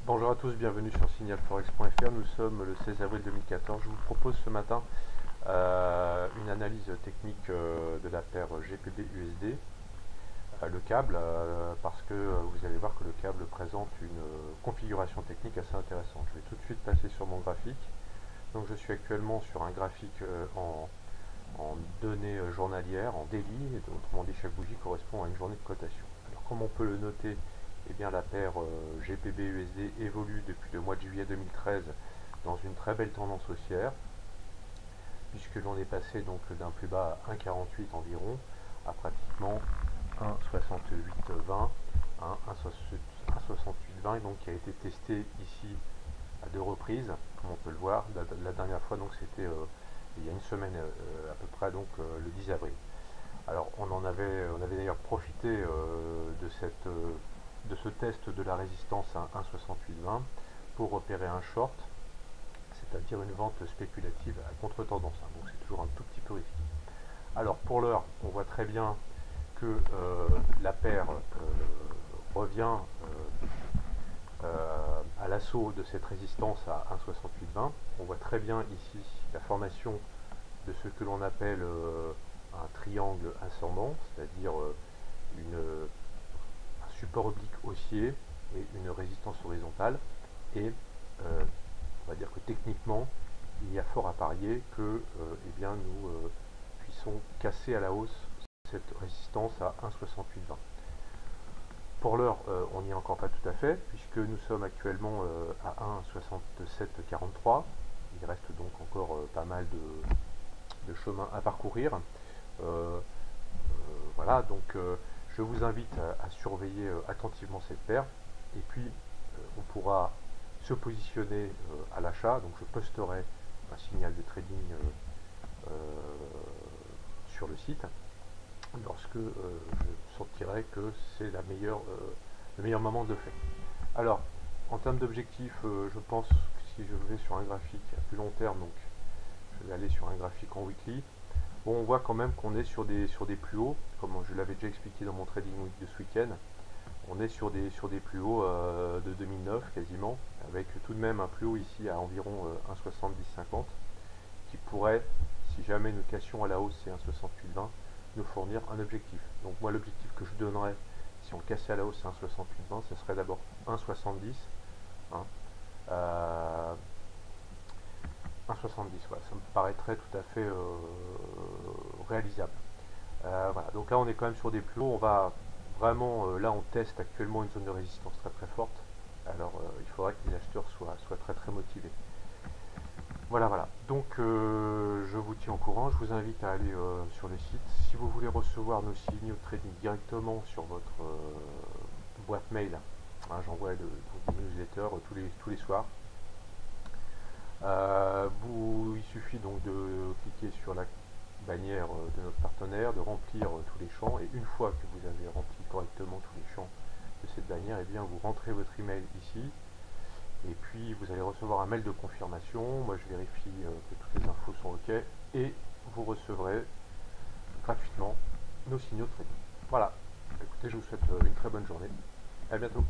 Bonjour à tous, bienvenue sur signalforex.fr. Nous sommes le 16 avril 2014. Je vous propose ce matin une analyse technique de la paire GPB-USD, le câble, parce que vous allez voir que le câble présente une configuration technique assez intéressante. Je vais tout de suite passer sur mon graphique. Donc je suis actuellement sur un graphique en données journalières, en daily, autrement dit chaque bougie correspond à une journée de cotation. Alors comme on peut le noter, eh bien, la paire GPB-USD évolue depuis le mois de juillet 2013 dans une très belle tendance haussière, puisque l'on est passé donc d'un plus bas à 1,48 environ à pratiquement 1,6820, 1,6820, et donc qui a été testé ici à deux reprises, comme on peut le voir. La dernière fois donc c'était il y a une semaine à peu près, donc le 10 avril. Alors on avait d'ailleurs profité de ce test de la résistance à 1,6820 pour repérer un short, c'est-à-dire une vente spéculative à contre-tendance, hein, donc c'est toujours un tout petit peu risqué. Alors pour l'heure, on voit très bien que la paire revient à l'assaut de cette résistance à 1,6820. On voit très bien ici la formation de ce que l'on appelle un triangle ascendant, c'est-à-dire un support oblique haussier et une résistance horizontale. Et on va dire que techniquement, il y a fort à parier que eh bien, nous puissions casser à la hausse cette résistance à 1,6820. Pour l'heure, on n'y est encore pas tout à fait, puisque nous sommes actuellement à 1,6743. Il reste donc encore pas mal de chemin à parcourir. Voilà, donc je vous invite à surveiller attentivement cette paire, et puis on pourra se positionner à l'achat. Donc je posterai un signal de trading sur le site lorsque je sentirai que c'est le meilleur moment de le faire. Alors, en termes d'objectifs, je pense que si je vais sur un graphique à plus long terme, donc je vais aller sur un graphique en weekly. Bon, on voit quand même qu'on est sur des plus hauts, comme je l'avais déjà expliqué dans mon trading week de ce week-end. On est sur des plus hauts de 2009 quasiment, avec tout de même un plus haut ici à environ 1,7050, qui pourrait, si jamais nous cassions à la hausse, c'est 1,6820, nous fournir un objectif. Donc moi, l'objectif que je donnerais si on cassait à la hausse 1,6820, ce serait d'abord 1,70, hein, 1,70, voilà, ça me paraîtrait tout à fait réalisable. Voilà, donc là on est quand même sur des plus hauts. On va vraiment, là on teste actuellement une zone de résistance très très forte. Alors il faudrait que les acheteurs soient très très motivés. Voilà, voilà. Donc je vous tiens au courant. Je vous invite à aller sur le site. Si vous voulez recevoir nos signaux de trading directement sur votre boîte mail, hein, j'envoie des newsletters tous les soirs. Il suffit donc de cliquer sur la bannière de notre partenaire, de remplir tous les champs, et une fois que vous avez rempli correctement tous les champs de cette bannière, et bien vous rentrez votre email ici, et puis vous allez recevoir un mail de confirmation. Moi je vérifie que toutes les infos sont ok, et vous recevrez gratuitement nos signaux de trading. Voilà, écoutez, je vous souhaite une très bonne journée, à bientôt.